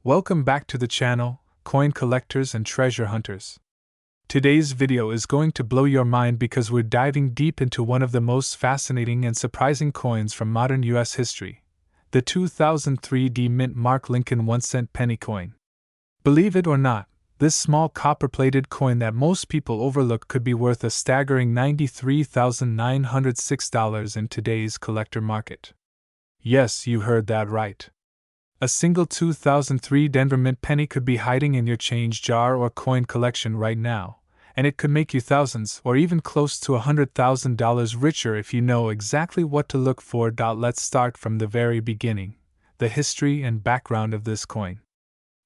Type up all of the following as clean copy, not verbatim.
Welcome back to the channel, coin collectors and treasure hunters. Today's video is going to blow your mind because we're diving deep into one of the most fascinating and surprising coins from modern US history, the 2003 Mint Mark Lincoln 1-cent penny coin. Believe it or not, this small copper-plated coin that most people overlook could be worth a staggering $93,906 in today's collector market. Yes, you heard that right. A single 2003 Denver Mint penny could be hiding in your change jar or coin collection right now, and it could make you thousands or even close to $100,000 richer if you know exactly what to look for. Let's start from the very beginning, the history and background of this coin.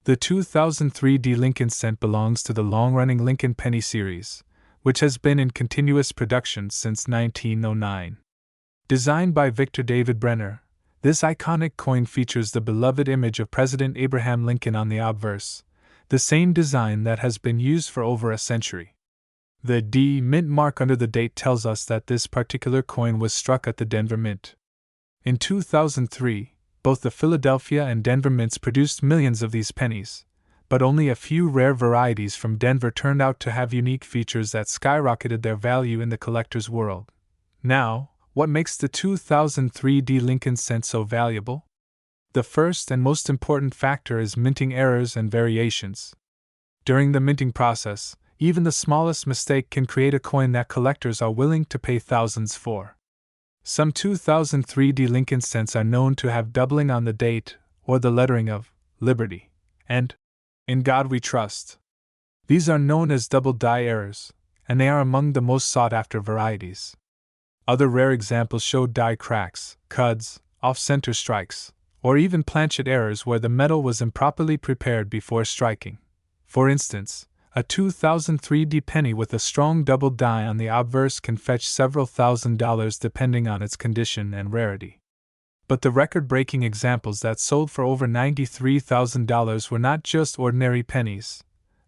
The 2003 Lincoln cent belongs to the long-running Lincoln penny series, which has been in continuous production since 1909. Designed by Victor David Brenner, this iconic coin features the beloved image of President Abraham Lincoln on the obverse, the same design that has been used for over a century. The D Mint mark under the date tells us that this particular coin was struck at the Denver Mint. In 2003, both the Philadelphia and Denver Mints produced millions of these pennies, but only a few rare varieties from Denver turned out to have unique features that skyrocketed their value in the collector's world. Now, what makes the 2003 Lincoln cent so valuable? The first and most important factor is minting errors and variations. During the minting process, even the smallest mistake can create a coin that collectors are willing to pay thousands for. Some 2003 Lincoln cents are known to have doubling on the date or the lettering of Liberty and In God We Trust. These are known as double die errors, and they are among the most sought-after varieties. Other rare examples show die cracks, cuds, off-center strikes, or even planchet errors where the metal was improperly prepared before striking. For instance, a 2003 penny with a strong double die on the obverse can fetch several $1,000s depending on its condition and rarity. But the record-breaking examples that sold for over $93,000 were not just ordinary pennies.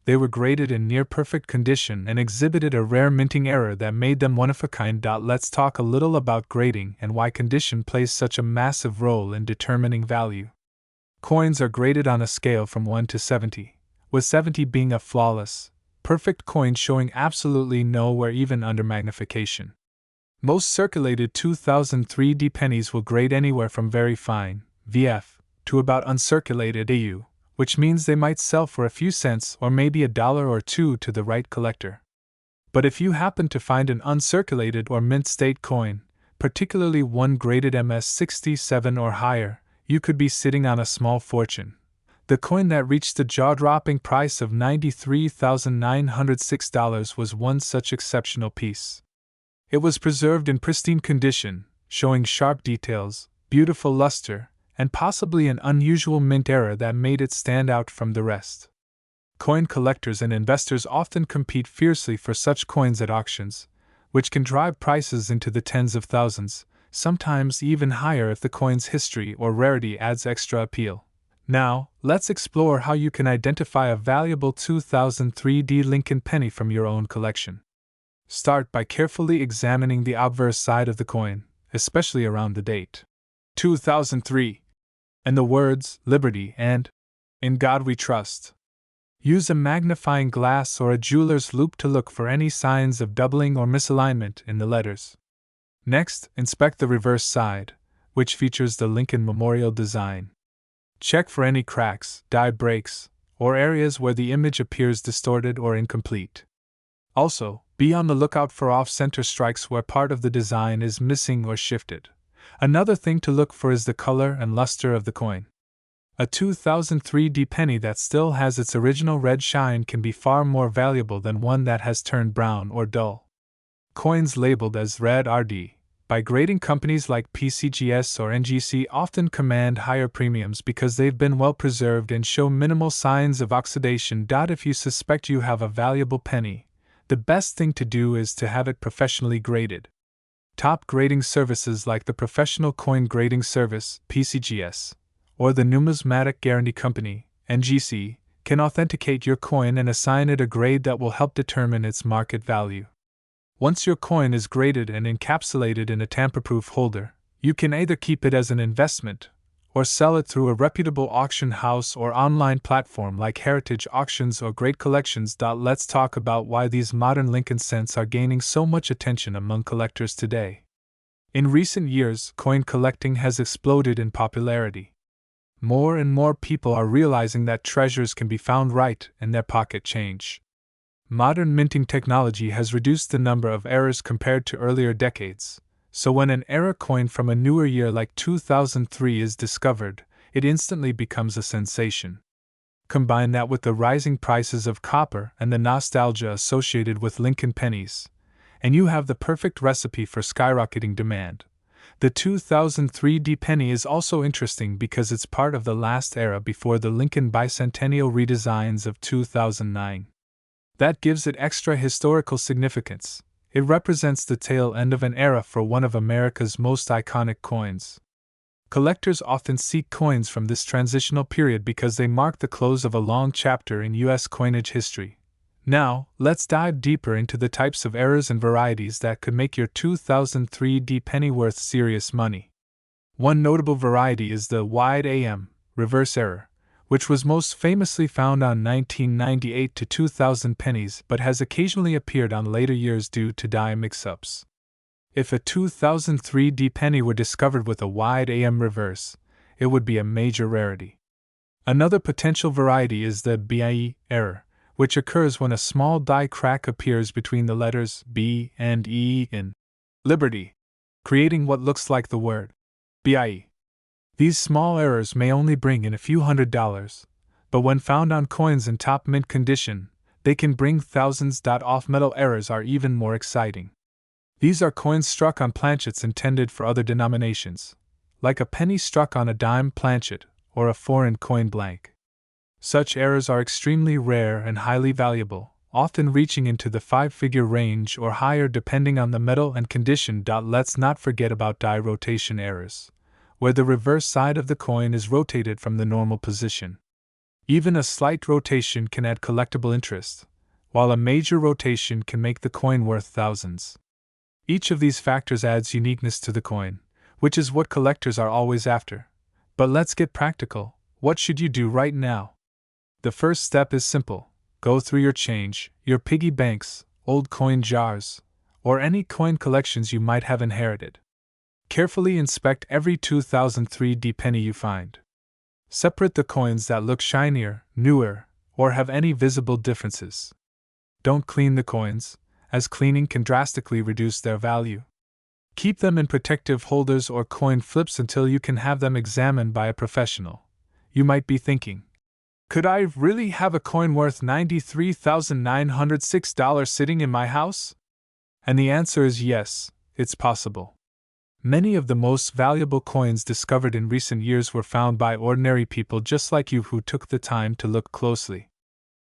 They were graded in near-perfect condition and exhibited a rare minting error that made them one-of-a-kind. Let's talk a little about grading and why condition plays such a massive role in determining value. Coins are graded on a scale from 1 to 70, with 70 being a flawless, perfect coin showing absolutely no wear even under magnification. Most circulated 2003 pennies will grade anywhere from very fine, VF, to about uncirculated AU, which means they might sell for a few cents or maybe $1 or $2 to the right collector. But if you happen to find an uncirculated or mint state coin, particularly one graded MS67 or higher, you could be sitting on a small fortune. The coin that reached the jaw-dropping price of $93,906 was one such exceptional piece. It was preserved in pristine condition, showing sharp details, beautiful luster, and possibly an unusual mint error that made it stand out from the rest. Coin collectors and investors often compete fiercely for such coins at auctions, which can drive prices into the tens of thousands, sometimes even higher if the coin's history or rarity adds extra appeal. Now, let's explore how you can identify a valuable 2003 Lincoln penny from your own collection. Start by carefully examining the obverse side of the coin, especially around the date 2003. And the words, Liberty and In God We Trust. Use a magnifying glass or a jeweler's loupe to look for any signs of doubling or misalignment in the letters. Next, inspect the reverse side, which features the Lincoln Memorial design. Check for any cracks, die breaks, or areas where the image appears distorted or incomplete. Also, be on the lookout for off-center strikes where part of the design is missing or shifted. Another thing to look for is the color and luster of the coin. A 2003 penny that still has its original red shine can be far more valuable than one that has turned brown or dull. Coins labeled as red RD by grading companies like PCGS or NGC often command higher premiums because they've been well preserved and show minimal signs of oxidation. If you suspect you have a valuable penny, the best thing to do is to have it professionally graded. Top grading services like the Professional Coin Grading Service, PCGS, or the Numismatic Guarantee Company, NGC, can authenticate your coin and assign it a grade that will help determine its market value. Once your coin is graded and encapsulated in a tamper-proof holder, you can either keep it as an investment or sell it through a reputable auction house or online platform like Heritage Auctions or Great Collections. Let's talk about why these modern Lincoln cents are gaining so much attention among collectors today. In recent years, coin collecting has exploded in popularity. More and more people are realizing that treasures can be found right in their pocket change. Modern minting technology has reduced the number of errors compared to earlier decades, so when an error coin from a newer year like 2003 is discovered, it instantly becomes a sensation. Combine that with the rising prices of copper and the nostalgia associated with Lincoln pennies, and you have the perfect recipe for skyrocketing demand. The 2003 D penny is also interesting because it's part of the last era before the Lincoln bicentennial redesigns of 2009. That gives it extra historical significance. It represents the tail end of an era for one of America's most iconic coins. Collectors often seek coins from this transitional period because they mark the close of a long chapter in U.S. coinage history. Now, let's dive deeper into the types of errors and varieties that could make your 2003 D penny worth serious money. One notable variety is the wide AM, reverse error, which was most famously found on 1998 to 2000 pennies but has occasionally appeared on later years due to die mix-ups. If a 2003 D penny were discovered with a wide AM reverse, it would be a major rarity. Another potential variety is the BIE error, which occurs when a small die crack appears between the letters B and E in Liberty, creating what looks like the word BIE. These small errors may only bring in a few $100s, but when found on coins in top mint condition, they can bring thousands. Off-metal errors are even more exciting. These are coins struck on planchets intended for other denominations, like a penny struck on a dime planchet or a foreign coin blank. Such errors are extremely rare and highly valuable, often reaching into the 5-figure range or higher depending on the metal and condition. Let's not forget about die rotation errors, where the reverse side of the coin is rotated from the normal position. Even a slight rotation can add collectible interest, while a major rotation can make the coin worth thousands. Each of these factors adds uniqueness to the coin, which is what collectors are always after. But let's get practical. What should you do right now? The first step is simple. Go through your change, your piggy banks, old coin jars, or any coin collections you might have inherited. Carefully inspect every 2003 D penny you find. Separate the coins that look shinier, newer, or have any visible differences. Don't clean the coins, as cleaning can drastically reduce their value. Keep them in protective holders or coin flips until you can have them examined by a professional. You might be thinking, could I really have a coin worth $93,906 sitting in my house? And the answer is yes, it's possible. Many of the most valuable coins discovered in recent years were found by ordinary people just like you who took the time to look closely.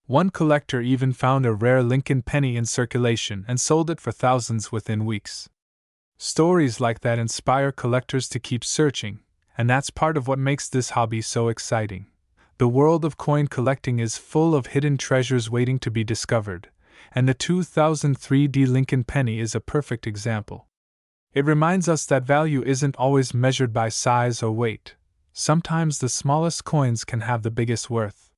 One collector even found a rare Lincoln penny in circulation and sold it for thousands within weeks. Stories like that inspire collectors to keep searching, and that's part of what makes this hobby so exciting. The world of coin collecting is full of hidden treasures waiting to be discovered, and the 2003 D Lincoln penny is a perfect example. It reminds us that value isn't always measured by size or weight. Sometimes the smallest coins can have the biggest worth.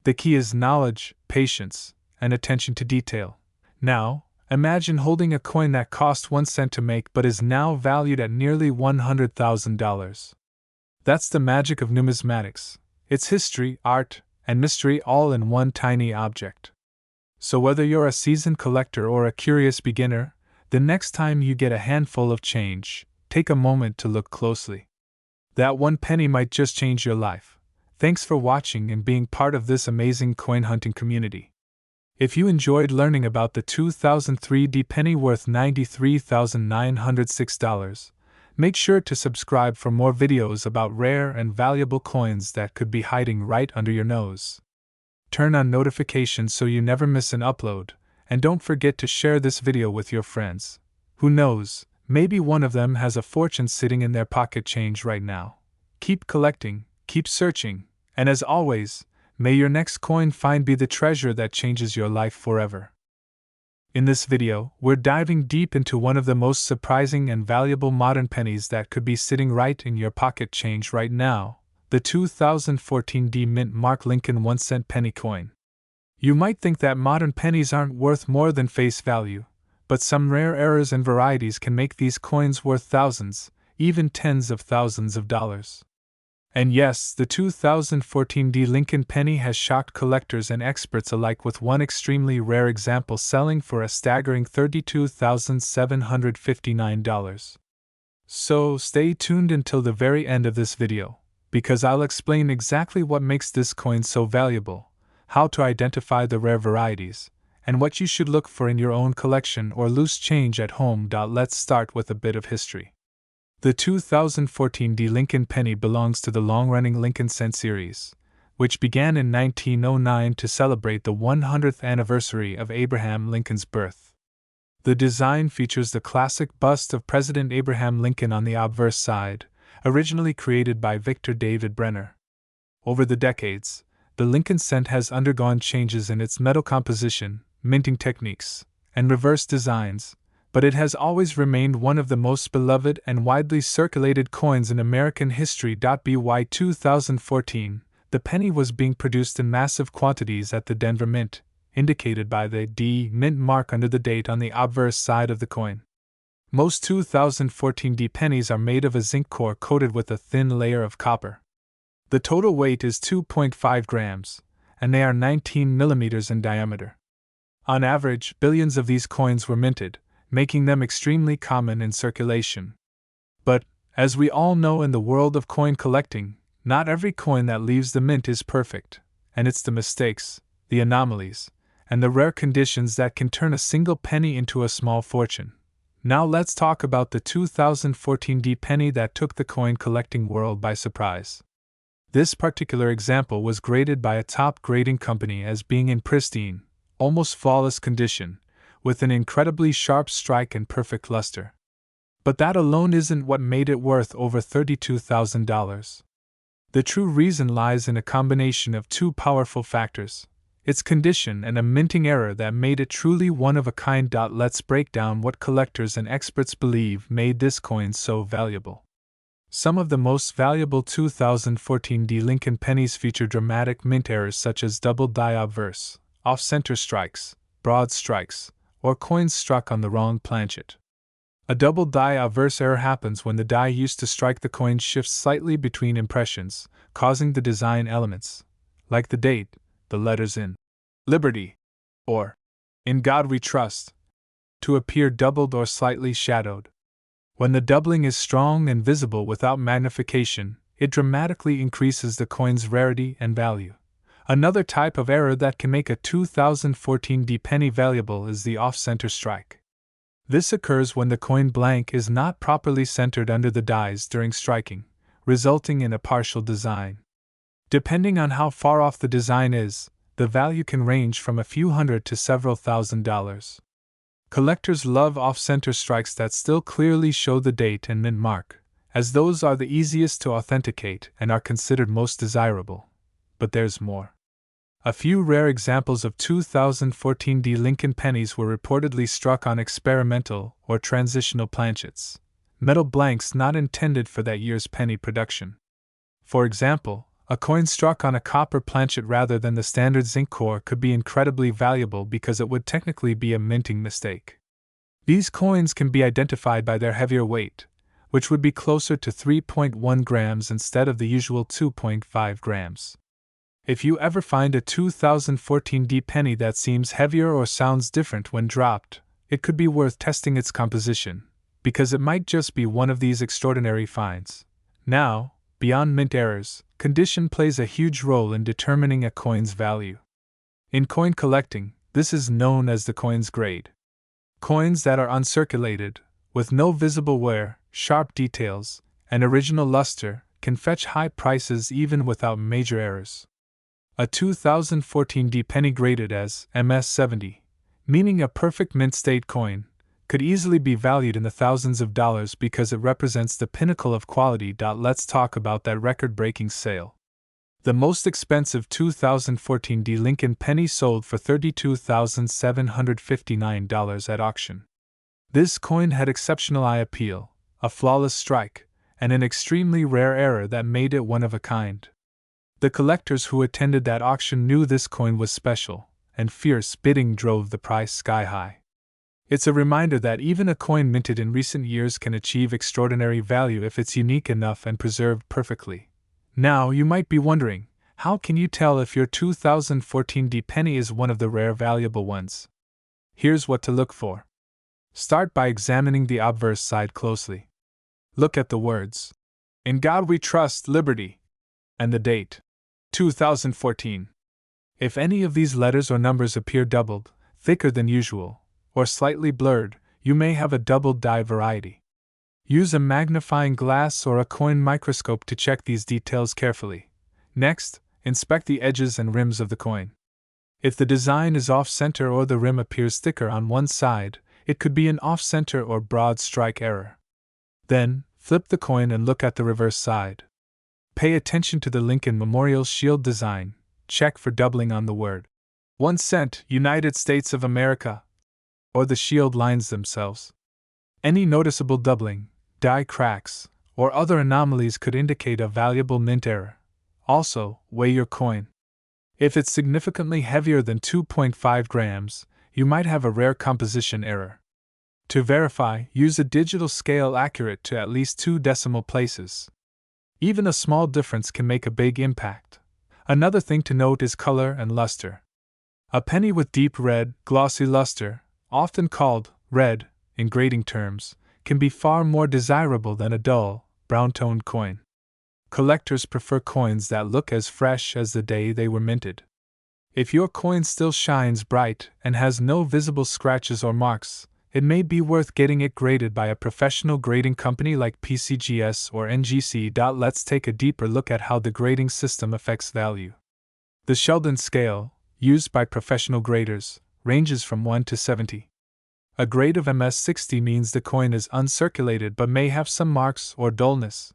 The key is knowledge, patience, and attention to detail. Now, imagine holding a coin that cost 1 cent to make but is now valued at nearly $100,000. That's the magic of numismatics. It's history, art, and mystery all in one tiny object. So whether you're a seasoned collector or a curious beginner, the next time you get a handful of change, take a moment to look closely. That one penny might just change your life. Thanks for watching and being part of this amazing coin hunting community. If you enjoyed learning about the 2003 D penny worth $93,906, make sure to subscribe for more videos about rare and valuable coins that could be hiding right under your nose. Turn on notifications so you never miss an upload, and don't forget to share this video with your friends. Who knows, maybe one of them has a fortune sitting in their pocket change right now. Keep collecting, keep searching, and as always, may your next coin find be the treasure that changes your life forever. In this video, we're diving deep into one of the most surprising and valuable modern pennies that could be sitting right in your pocket change right now, the 2014 D Mint Mark Lincoln 1-cent penny coin. You might think that modern pennies aren't worth more than face value, but some rare errors and varieties can make these coins worth thousands, even tens of thousands of dollars. And yes, the 2014 D Lincoln penny has shocked collectors and experts alike, with one extremely rare example selling for a staggering $32,759. So stay tuned until the very end of this video, because I'll explain exactly what makes this coin so valuable, how to identify the rare varieties, and what you should look for in your own collection or loose change at home. Let's start with a bit of history. The 2014 D Lincoln penny belongs to the long-running Lincoln cent series, which began in 1909 to celebrate the 100th anniversary of Abraham Lincoln's birth. The design features the classic bust of President Abraham Lincoln on the obverse side, originally created by Victor David Brenner. Over the decades, the Lincoln cent has undergone changes in its metal composition, minting techniques, and reverse designs, but it has always remained one of the most beloved and widely circulated coins in American history. By 2014, the penny was being produced in massive quantities at the Denver Mint, indicated by the D Mint mark under the date on the obverse side of the coin. Most 2014 D pennies are made of a zinc core coated with a thin layer of copper. The total weight is 2.5 grams, and they are 19 millimeters in diameter. On average, billions of these coins were minted, making them extremely common in circulation. But, as we all know in the world of coin collecting, not every coin that leaves the mint is perfect, and it's the mistakes, the anomalies, and the rare conditions that can turn a single penny into a small fortune. Now let's talk about the 2014 D penny that took the coin collecting world by surprise. This particular example was graded by a top grading company as being in pristine, almost flawless condition, with an incredibly sharp strike and perfect luster. But that alone isn't what made it worth over $32,000. The true reason lies in a combination of two powerful factors: its condition and a minting error that made it truly one of a kind. Let's break down what collectors and experts believe made this coin so valuable. Some of the most valuable 2014 D Lincoln pennies feature dramatic mint errors such as double die obverse, off-center strikes, broad strikes, or coins struck on the wrong planchet. A double die obverse error happens when the die used to strike the coin shifts slightly between impressions, causing the design elements, like the date, the letters in Liberty, or In God We Trust, to appear doubled or slightly shadowed. When the doubling is strong and visible without magnification, it dramatically increases the coin's rarity and value. Another type of error that can make a 2014 D penny valuable is the off-center strike. This occurs when the coin blank is not properly centered under the dies during striking, resulting in a partial design. Depending on how far off the design is, the value can range from a few hundred to several $1,000s. Collectors love off-center strikes that still clearly show the date and mint mark, as those are the easiest to authenticate and are considered most desirable. But there's more. A few rare examples of 2014 D Lincoln pennies were reportedly struck on experimental or transitional planchets, metal blanks not intended for that year's penny production. For example, a coin struck on a copper planchet rather than the standard zinc core could be incredibly valuable because it would technically be a minting mistake. These coins can be identified by their heavier weight, which would be closer to 3.1 grams instead of the usual 2.5 grams. If you ever find a 2014 D penny that seems heavier or sounds different when dropped, it could be worth testing its composition, because it might just be one of these extraordinary finds. Now, beyond mint errors, condition plays a huge role in determining a coin's value. In coin collecting, this is known as the coin's grade. Coins that are uncirculated, with no visible wear, sharp details, and original luster, can fetch high prices even without major errors. A 2014 D penny graded as MS70, meaning a perfect mint state coin, could easily be valued in the thousands of dollars because it represents the pinnacle of quality. Let's talk about that record-breaking sale. The most expensive 2014 D Lincoln penny sold for $32,759 at auction. This coin had exceptional eye appeal, a flawless strike, and an extremely rare error that made it one of a kind. The collectors who attended that auction knew this coin was special, and fierce bidding drove the price sky high. It's a reminder that even a coin minted in recent years can achieve extraordinary value if it's unique enough and preserved perfectly. Now, you might be wondering, how can you tell if your 2014 D penny is one of the rare valuable ones? Here's what to look for. Start by examining the obverse side closely. Look at the words, "In God We Trust, Liberty," and the date, 2014. If any of these letters or numbers appear doubled, thicker than usual, or slightly blurred, you may have a doubled die variety. Use a magnifying glass or a coin microscope to check these details carefully. Next, inspect the edges and rims of the coin. If the design is off-center or the rim appears thicker on one side, it could be an off-center or broad strike error. Then, flip the coin and look at the reverse side. Pay attention to the Lincoln Memorial Shield design. Check for doubling on the word 1 cent, United States of America, or the shield lines themselves. Any noticeable doubling, die cracks, or other anomalies could indicate a valuable mint error. Also, weigh your coin. If it's significantly heavier than 2.5 grams, you might have a rare composition error. To verify, use a digital scale accurate to at least 2 decimal places. Even a small difference can make a big impact. Another thing to note is color and luster. A penny with deep red, glossy luster, often called red in grading terms, can be far more desirable than a dull, brown-toned coin. Collectors prefer coins that look as fresh as the day they were minted. If your coin still shines bright and has no visible scratches or marks, it may be worth getting it graded by a professional grading company like PCGS or NGC. Let's take a deeper look at how the grading system affects value. The Sheldon scale, used by professional graders, ranges from 1 to 70. A grade of MS-60 means the coin is uncirculated but may have some marks or dullness.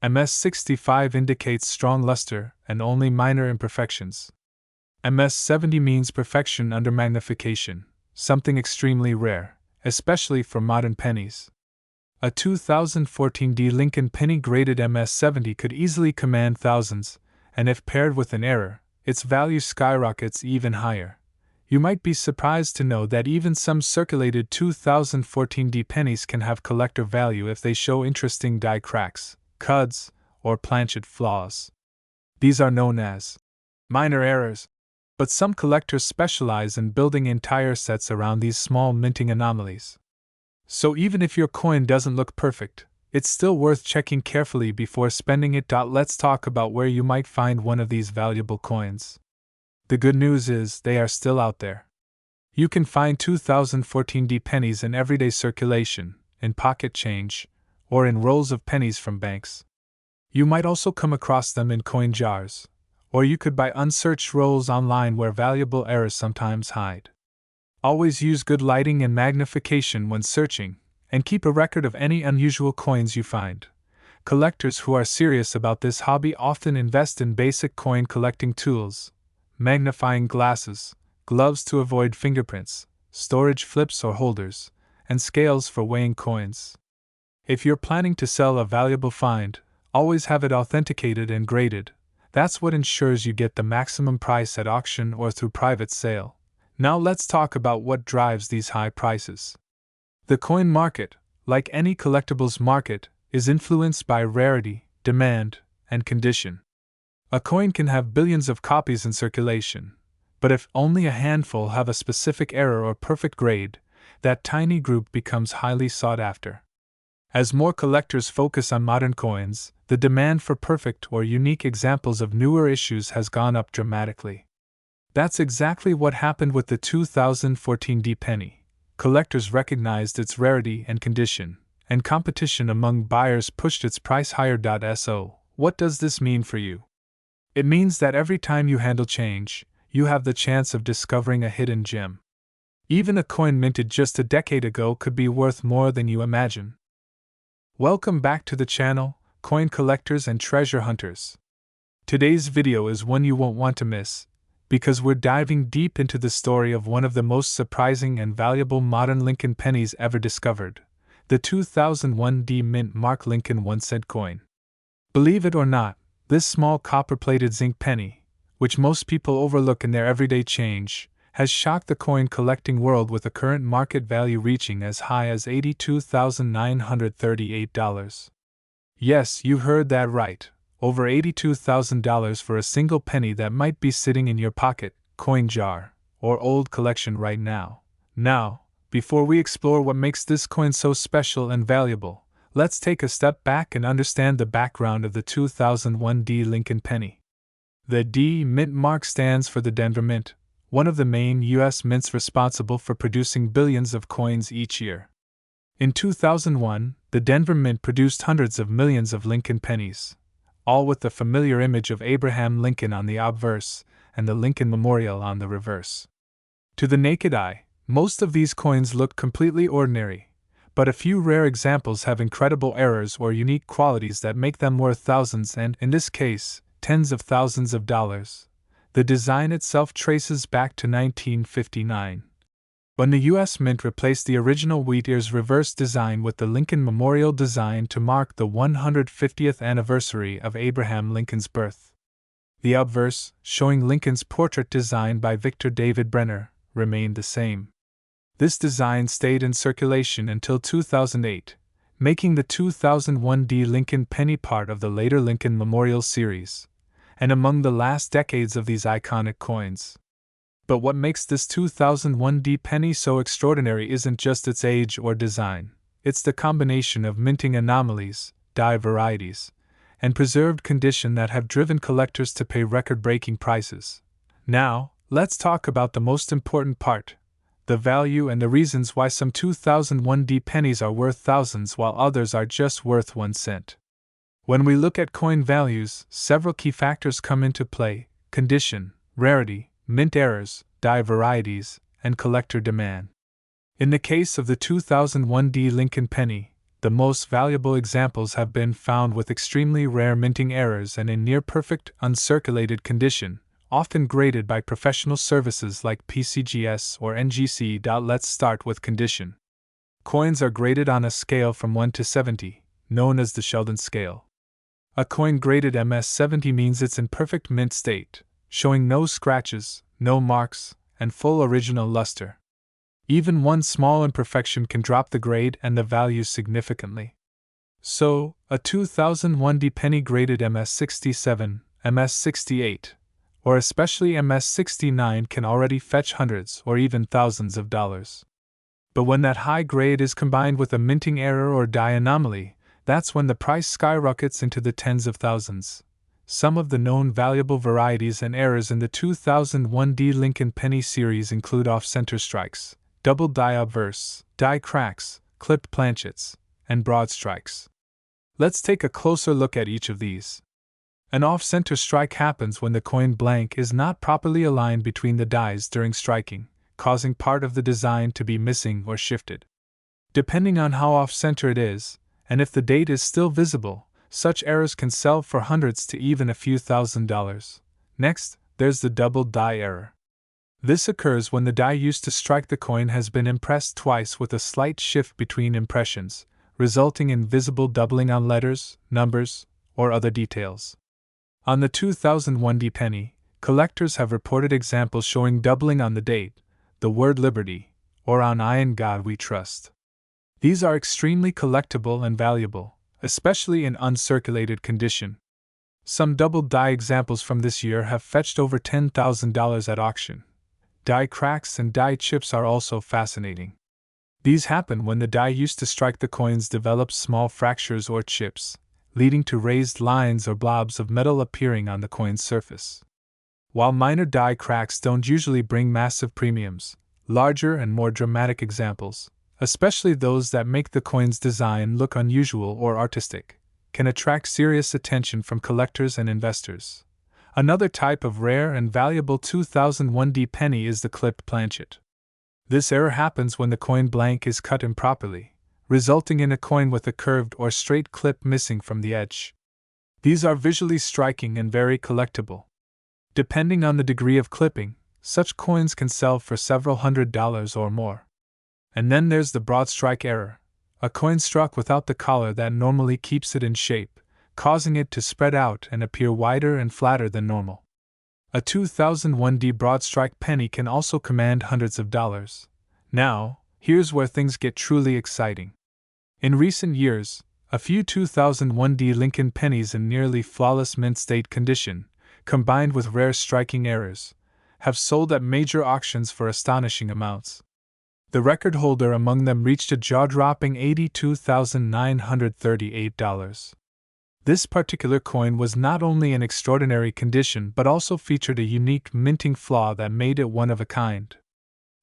MS-65 indicates strong luster and only minor imperfections. MS-70 means perfection under magnification, something extremely rare, especially for modern pennies. A 2014 D Lincoln penny graded MS-70 could easily command thousands, and if paired with an error, its value skyrockets even higher. You might be surprised to know that even some circulated 2014 D pennies can have collector value if they show interesting die cracks, cuds, or planchet flaws. These are known as minor errors, but some collectors specialize in building entire sets around these small minting anomalies. So even if your coin doesn't look perfect, it's still worth checking carefully before spending it. Let's talk about where you might find one of these valuable coins. The good news is they are still out there. You can find 2014 D pennies in everyday circulation, in pocket change, or in rolls of pennies from banks. You might also come across them in coin jars, or you could buy unsearched rolls online where valuable errors sometimes hide. Always use good lighting and magnification when searching, and keep a record of any unusual coins you find. Collectors who are serious about this hobby often invest in basic coin collecting tools, magnifying glasses, gloves to avoid fingerprints, storage flips or holders, and scales for weighing coins. If you're planning to sell a valuable find, always have it authenticated and graded. That's what ensures you get the maximum price at auction or through private sale. Now let's talk about what drives these high prices. The coin market, like any collectibles market, is influenced by rarity, demand, and condition. A coin can have billions of copies in circulation, but if only a handful have a specific error or perfect grade, that tiny group becomes highly sought after. As more collectors focus on modern coins, the demand for perfect or unique examples of newer issues has gone up dramatically. That's exactly what happened with the 2014 D penny. Collectors recognized its rarity and condition, and competition among buyers pushed its price higher. So, what does this mean for you? It means that every time you handle change, you have the chance of discovering a hidden gem. Even a coin minted just a decade ago could be worth more than you imagine. Welcome back to the channel, coin collectors and treasure hunters. Today's video is one you won't want to miss, because we're diving deep into the story of one of the most surprising and valuable modern Lincoln pennies ever discovered, the 2001 D Mint Mark Lincoln 1-cent coin. Believe it or not, this small copper-plated zinc penny, which most people overlook in their everyday change, has shocked the coin collecting world with a current market value reaching as high as $82,938. Yes, you heard that right, over $82,000 for a single penny that might be sitting in your pocket, coin jar, or old collection right now. Now, before we explore what makes this coin so special and valuable, let's take a step back and understand the background of the 2001 D Lincoln penny. The D Mint mark stands for the Denver Mint, one of the main U.S. mints responsible for producing billions of coins each year. In 2001, the Denver Mint produced hundreds of millions of Lincoln pennies, all with the familiar image of Abraham Lincoln on the obverse and the Lincoln Memorial on the reverse. To the naked eye, most of these coins look completely ordinary, but a few rare examples have incredible errors or unique qualities that make them worth thousands and, in this case, tens of thousands of dollars. The design itself traces back to 1959, when the U.S. Mint replaced the original wheat ears reverse design with the Lincoln Memorial design to mark the 150th anniversary of Abraham Lincoln's birth. The obverse, showing Lincoln's portrait designed by Victor David Brenner, remained the same. This design stayed in circulation until 2008, making the 2001 D Lincoln penny part of the later Lincoln Memorial series, and among the last decades of these iconic coins. But what makes this 2001 D penny so extraordinary isn't just its age or design, it's the combination of minting anomalies, die varieties, and preserved condition that have driven collectors to pay record-breaking prices. Now, let's talk about the most important part: the value and the reasons why some 2001 D pennies are worth thousands while others are just worth 1 cent. When we look at coin values, several key factors come into play: condition, rarity, mint errors, die varieties, and collector demand. In the case of the 2001 D Lincoln penny, the most valuable examples have been found with extremely rare minting errors and in near-perfect, uncirculated condition, often graded by professional services like PCGS or NGC. Let's start with condition. Coins are graded on a scale from 1 to 70, known as the Sheldon scale. A coin graded MS-70 means it's in perfect mint state, showing no scratches, no marks, and full original luster. Even one small imperfection can drop the grade and the value significantly. So, a 2001 D penny graded MS-67, MS-68, or especially MS-69 can already fetch hundreds or even thousands of dollars. But when that high grade is combined with a minting error or die anomaly, that's when the price skyrockets into the tens of thousands. Some of the known valuable varieties and errors in the 2001 D Lincoln penny series include off-center strikes, double die obverse, die cracks, clipped planchets, and broad strikes. Let's take a closer look at each of these. An off-center strike happens when the coin blank is not properly aligned between the dies during striking, causing part of the design to be missing or shifted. Depending on how off-center it is, and if the date is still visible, such errors can sell for hundreds to even a few $1,000s. Next, there's the double die error. This occurs when the die used to strike the coin has been impressed twice with a slight shift between impressions, resulting in visible doubling on letters, numbers, or other details. On the 2001 D penny, collectors have reported examples showing doubling on the date, the word Liberty, or on I in God We Trust. These are extremely collectible and valuable, especially in uncirculated condition. Some double die examples from this year have fetched over $10,000 at auction. Die cracks and die chips are also fascinating. These happen when the die used to strike the coins develops small fractures or chips, leading to raised lines or blobs of metal appearing on the coin's surface. While minor die cracks don't usually bring massive premiums, larger and more dramatic examples, especially those that make the coin's design look unusual or artistic, can attract serious attention from collectors and investors. Another type of rare and valuable 2001 D penny is the clipped planchet. This error happens when the coin blank is cut improperly, resulting in a coin with a curved or straight clip missing from the edge. These are visually striking and very collectible. Depending on the degree of clipping, such coins can sell for several $100s or more. And then there's the broad strike error, a coin struck without the collar that normally keeps it in shape, causing it to spread out and appear wider and flatter than normal. A 2001D broad strike penny can also command hundreds of dollars. Now, here's where things get truly exciting. In recent years, a few 2001D Lincoln pennies in nearly flawless mint state condition, combined with rare striking errors, have sold at major auctions for astonishing amounts. The record holder among them reached a jaw-dropping $82,938. This particular coin was not only in extraordinary condition but also featured a unique minting flaw that made it one of a kind.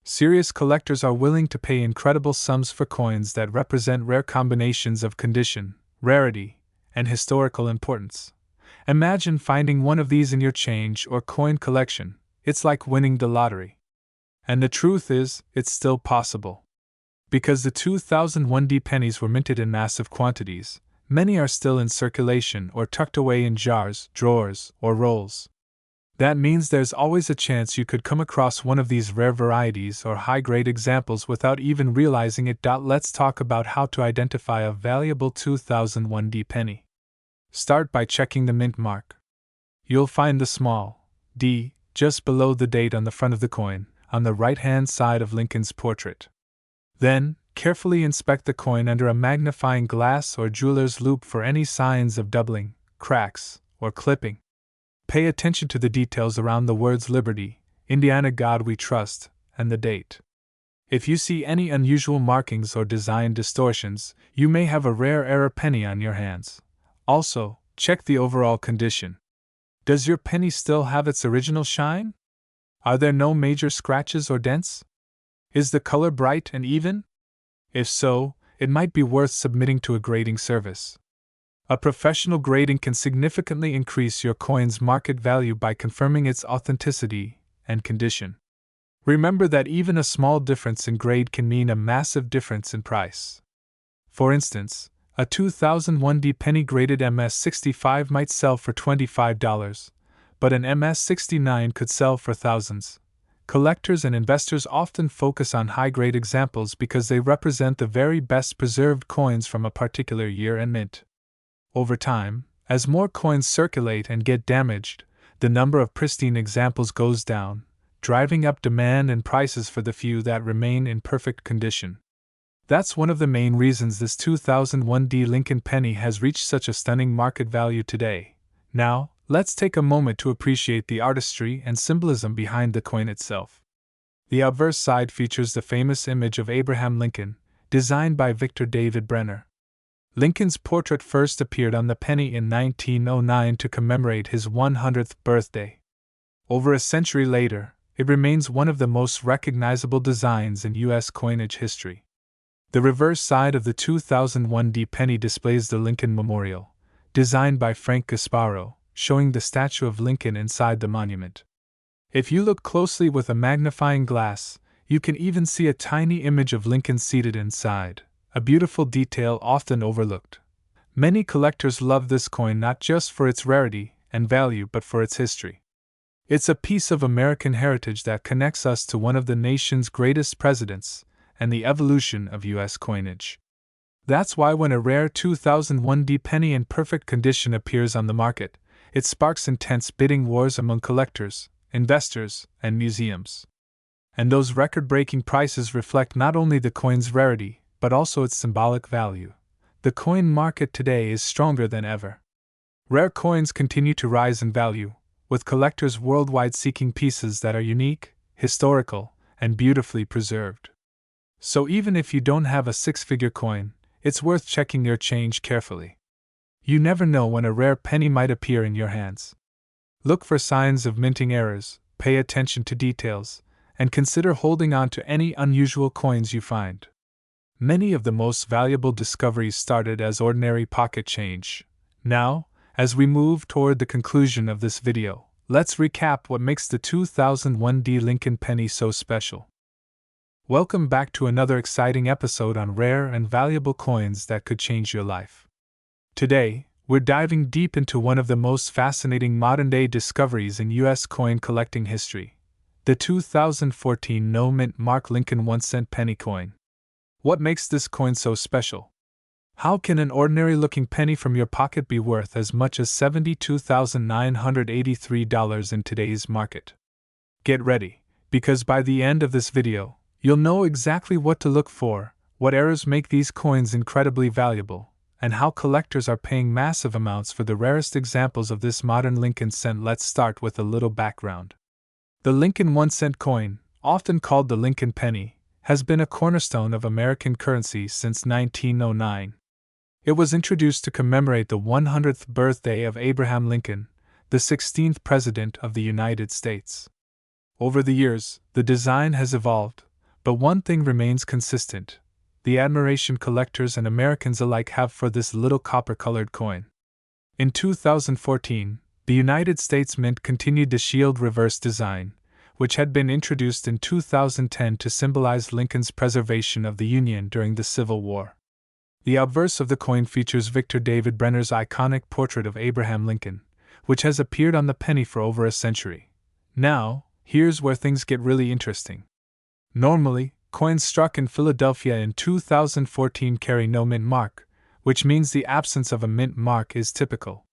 Serious collectors are willing to pay incredible sums for coins that represent rare combinations of condition, rarity, and historical importance. Imagine finding one of these in your change or coin collection. It's like winning the lottery. And the truth is, it's still possible. Because the 2001D pennies were minted in massive quantities, many are still in circulation or tucked away in jars, drawers, or rolls. That means there's always a chance you could come across one of these rare varieties or high-grade examples without even realizing it. Let's talk about how to identify a valuable 2001D penny. Start by checking the mint mark. You'll find the small D just below the date on the front of the coin, on the right-hand side of Lincoln's portrait. Then, carefully inspect the coin under a magnifying glass or jeweler's loupe for any signs of doubling, cracks, or clipping. Pay attention to the details around the words Liberty, Indiana God We Trust, and the date. If you see any unusual markings or design distortions, you may have a rare error penny on your hands. Also, check the overall condition. Does your penny still have its original shine? Are there no major scratches or dents? Is the color bright and even? If so, it might be worth submitting to a grading service. A professional grading can significantly increase your coin's market value by confirming its authenticity and condition. Remember that even a small difference in grade can mean a massive difference in price. For instance, a 2001D penny graded MS65 might sell for $25, but an MS69 could sell for thousands. Collectors and investors often focus on high-grade examples because they represent the very best preserved coins from a particular year and mint. Over time, as more coins circulate and get damaged, the number of pristine examples goes down, driving up demand and prices for the few that remain in perfect condition. That's one of the main reasons this 2001D Lincoln penny has reached such a stunning market value today. Now, let's take a moment to appreciate the artistry and symbolism behind the coin itself. The obverse side features the famous image of Abraham Lincoln, designed by Victor David Brenner. Lincoln's portrait first appeared on the penny in 1909 to commemorate his 100th birthday. Over a century later, it remains one of the most recognizable designs in U.S. coinage history. The reverse side of the 2001D penny displays the Lincoln Memorial, designed by Frank Gasparo, showing the statue of Lincoln inside the monument. If you look closely with a magnifying glass, you can even see a tiny image of Lincoln seated inside, a beautiful detail often overlooked. Many collectors love this coin not just for its rarity and value but for its history. It's a piece of American heritage that connects us to one of the nation's greatest presidents and the evolution of U.S. coinage. That's why when a rare 2001D penny in perfect condition appears on the market, it sparks intense bidding wars among collectors, investors, and museums. And those record-breaking prices reflect not only the coin's rarity, but also its symbolic value. The coin market today is stronger than ever. Rare coins continue to rise in value, with collectors worldwide seeking pieces that are unique, historical, and beautifully preserved. So even if you don't have a six-figure coin, it's worth checking your change carefully. You never know when a rare penny might appear in your hands. Look for signs of minting errors, pay attention to details, and consider holding on to any unusual coins you find. Many of the most valuable discoveries started as ordinary pocket change. Now, as we move toward the conclusion of this video, let's recap what makes the 2001D Lincoln penny so special. Welcome back to another exciting episode on rare and valuable coins that could change your life. Today, we're diving deep into one of the most fascinating modern-day discoveries in U.S. coin collecting history, the 2014 no-mint mark Lincoln 1-cent penny coin. What makes this coin so special? How can an ordinary-looking penny from your pocket be worth as much as $72,983 in today's market? Get ready, because by the end of this video, you'll know exactly what to look for, what errors make these coins incredibly valuable, and how collectors are paying massive amounts for the rarest examples of this modern Lincoln cent. Let's start with a little background. The Lincoln 1-cent coin, often called the Lincoln penny, has been a cornerstone of American currency since 1909. It was introduced to commemorate the 100th birthday of Abraham Lincoln, the 16th President of the United States. Over the years, the design has evolved, but one thing remains consistent: the admiration collectors and Americans alike have for this little copper-colored coin. In 2014, the United States Mint continued the shield reverse design, which had been introduced in 2010 to symbolize Lincoln's preservation of the Union during the Civil War. The obverse of the coin features Victor David Brenner's iconic portrait of Abraham Lincoln, which has appeared on the penny for over a century. Now, here's where things get really interesting. Normally, coins struck in Philadelphia in 2014 carry no mint mark, which means the absence of a mint mark is typical.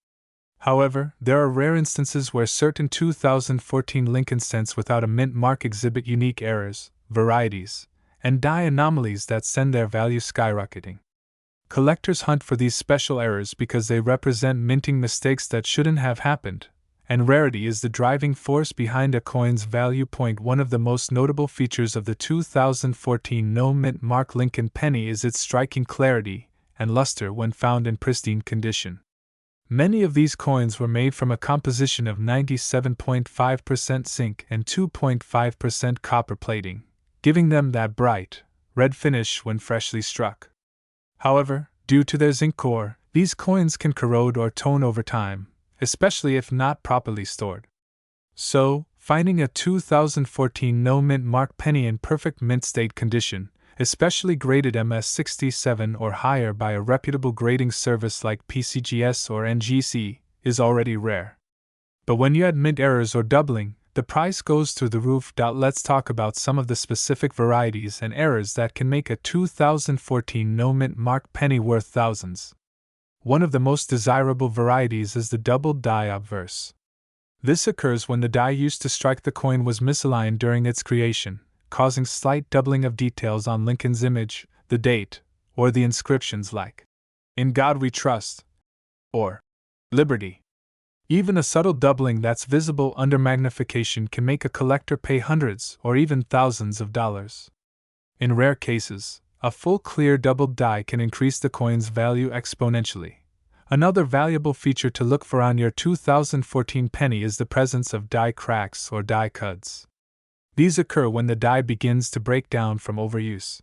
However, there are rare instances where certain 2014 Lincoln cents without a mint mark exhibit unique errors, varieties, and die anomalies that send their value skyrocketing. Collectors hunt for these special errors because they represent minting mistakes that shouldn't have happened, and rarity is the driving force behind a coin's value. One of the most notable features of the 2014 no mint mark Lincoln penny is its striking clarity and luster when found in pristine condition. Many of these coins were made from a composition of 97.5% zinc and 2.5% copper plating, giving them that bright, red finish when freshly struck. However, due to their zinc core, these coins can corrode or tone over time, especially if not properly stored. So, finding a 2014 no mint mark penny in perfect mint state condition, especially graded MS67 or higher by a reputable grading service like PCGS or NGC, is already rare. But when you add mint errors or doubling, the price goes through the roof. Let's talk about some of the specific varieties and errors that can make a 2014 no mint mark penny worth thousands. One of the most desirable varieties is the doubled die obverse. This occurs when the die used to strike the coin was misaligned during its creation, causing slight doubling of details on Lincoln's image, the date, or the inscriptions like, "In God We Trust," or "Liberty." Even a subtle doubling that's visible under magnification can make a collector pay hundreds or even thousands of dollars. In rare cases, a full clear doubled die can increase the coin's value exponentially. Another valuable feature to look for on your 2014 penny is the presence of die cracks or die cuts. These occur when the die begins to break down from overuse.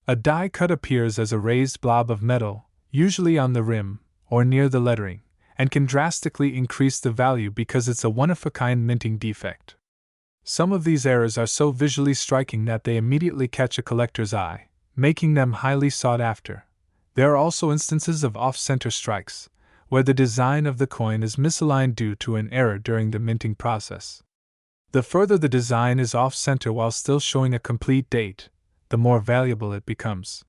A die cut appears as a raised blob of metal, usually on the rim or near the lettering, and can drastically increase the value because it's a one-of-a-kind minting defect. Some of these errors are so visually striking that they immediately catch a collector's eye, making them highly sought after. There are also instances of off-center strikes, where the design of the coin is misaligned due to an error during the minting process. The further the design is off-center while still showing a complete date, the more valuable it becomes.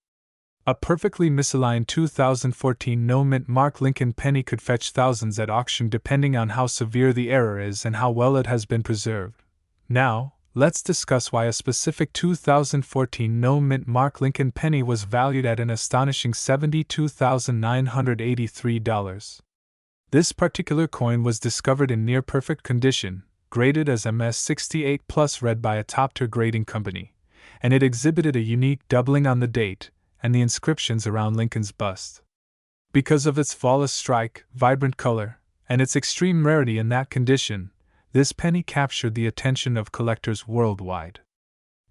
A perfectly misaligned 2014 no mint mark Lincoln penny could fetch thousands at auction depending on how severe the error is and how well it has been preserved. Now, let's discuss why a specific 2014 no mint mark Lincoln penny was valued at an astonishing $72,983. This particular coin was discovered in near-perfect condition, graded as MS68 plus read by a top-tier grading company, and it exhibited a unique doubling on the date and the inscriptions around Lincoln's bust. Because of its flawless strike, vibrant color, and its extreme rarity in that condition, this penny captured the attention of collectors worldwide.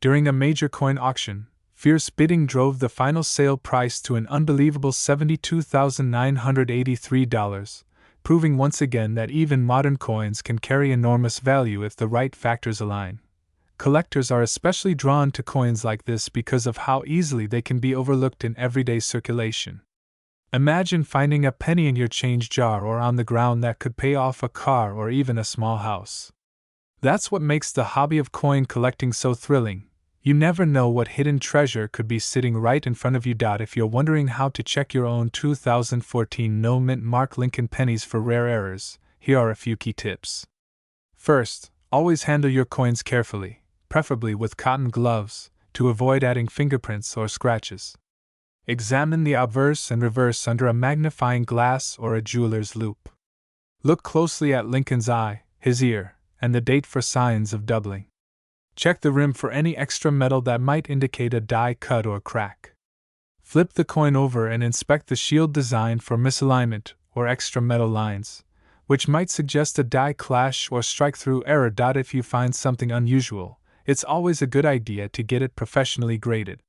During a major coin auction, fierce bidding drove the final sale price to an unbelievable $72,983, proving once again that even modern coins can carry enormous value if the right factors align. Collectors are especially drawn to coins like this because of how easily they can be overlooked in everyday circulation. Imagine finding a penny in your change jar or on the ground that could pay off a car or even a small house. That's what makes the hobby of coin collecting so thrilling. You never know what hidden treasure could be sitting right in front of you. If you're wondering how to check your own 2014 no mint mark Lincoln pennies for rare errors, here are a few key tips. First, always handle your coins carefully, preferably with cotton gloves, to avoid adding fingerprints or scratches. Examine the obverse and reverse under a magnifying glass or a jeweler's loupe. Look closely at Lincoln's eye, his ear, and the date for signs of doubling. Check the rim for any extra metal that might indicate a die cut or crack. Flip the coin over and inspect the shield design for misalignment or extra metal lines, which might suggest a die clash or strike-through error. If you find something unusual, it's always a good idea to get it professionally graded.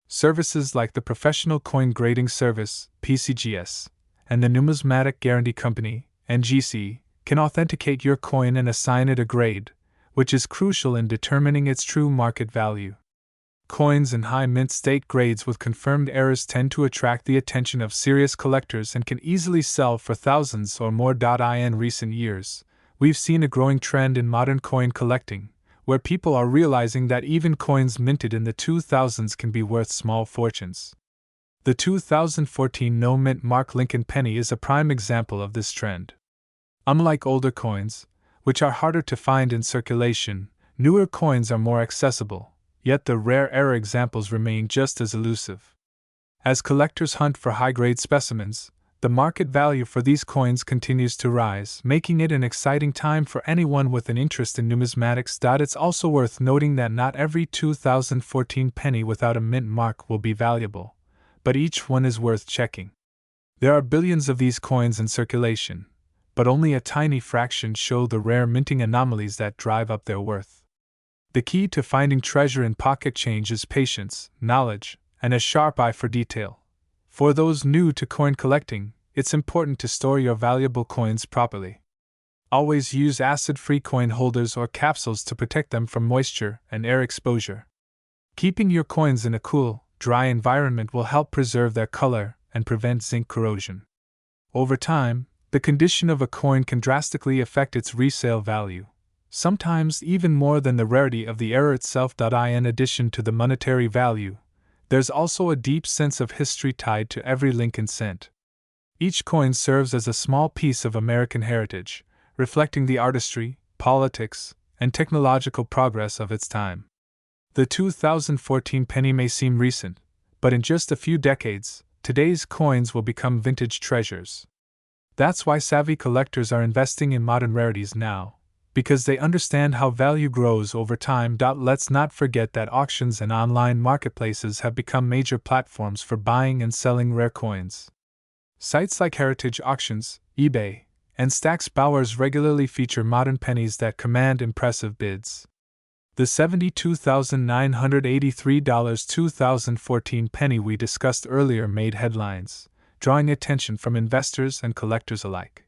Services like the Professional Coin Grading Service, PCGS, and the Numismatic Guarantee Company, NGC, can authenticate your coin and assign it a grade, which is crucial in determining its true market value. Coins in high mint state grades with confirmed errors tend to attract the attention of serious collectors and can easily sell for thousands or more. In recent years, we've seen a growing trend in modern coin collecting, where people are realizing that even coins minted in the 2000s can be worth small fortunes. The 2014 no mint mark Lincoln penny is a prime example of this trend. Unlike older coins, which are harder to find in circulation, newer coins are more accessible, yet the rare error examples remain just as elusive. As collectors hunt for high-grade specimens, the market value for these coins continues to rise, making it an exciting time for anyone with an interest in numismatics. It's also worth noting that not every 2014 penny without a mint mark will be valuable, but each one is worth checking. There are billions of these coins in circulation, but only a tiny fraction show the rare minting anomalies that drive up their worth. The key to finding treasure in pocket change is patience, knowledge, and a sharp eye for detail. For those new to coin collecting, it's important to store your valuable coins properly. Always use acid-free coin holders or capsules to protect them from moisture and air exposure. Keeping your coins in a cool, dry environment will help preserve their color and prevent zinc corrosion. Over time, the condition of a coin can drastically affect its resale value, sometimes even more than the rarity of the error itself. In addition to the monetary value, there's also a deep sense of history tied to every Lincoln cent. Each coin serves as a small piece of American heritage, reflecting the artistry, politics, and technological progress of its time. The 2014 penny may seem recent, but in just a few decades, today's coins will become vintage treasures. That's why savvy collectors are investing in modern rarities now, because they understand how value grows over time. Let's not forget that auctions and online marketplaces have become major platforms for buying and selling rare coins. Sites like Heritage Auctions, eBay, and Stack's Bowers regularly feature modern pennies that command impressive bids. The $72,983 2014 penny we discussed earlier made headlines, drawing attention from investors and collectors alike.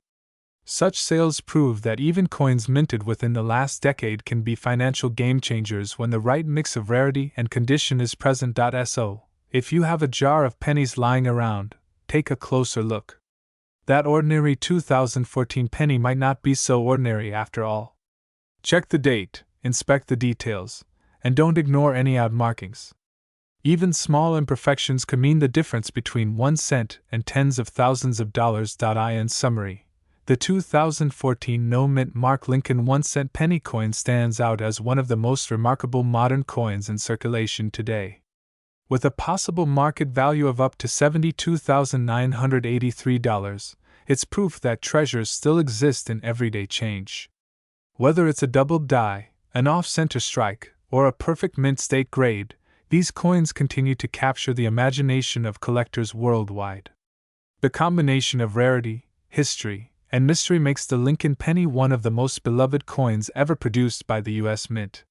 Such sales prove that even coins minted within the last decade can be financial game changers when the right mix of rarity and condition is present. So, if you have a jar of pennies lying around, take a closer look. That ordinary 2014 penny might not be so ordinary after all. Check the date, inspect the details, and don't ignore any odd markings. Even small imperfections can mean the difference between 1 cent and tens of thousands of dollars. In summary, the 2014 no mint mark Lincoln 1 cent penny coin stands out as one of the most remarkable modern coins in circulation today. With a possible market value of up to $72,983, it's proof that treasures still exist in everyday change. Whether it's a doubled die, an off-center strike, or a perfect mint state grade, these coins continue to capture the imagination of collectors worldwide. The combination of rarity, history, and mystery makes the Lincoln penny one of the most beloved coins ever produced by the U.S. Mint.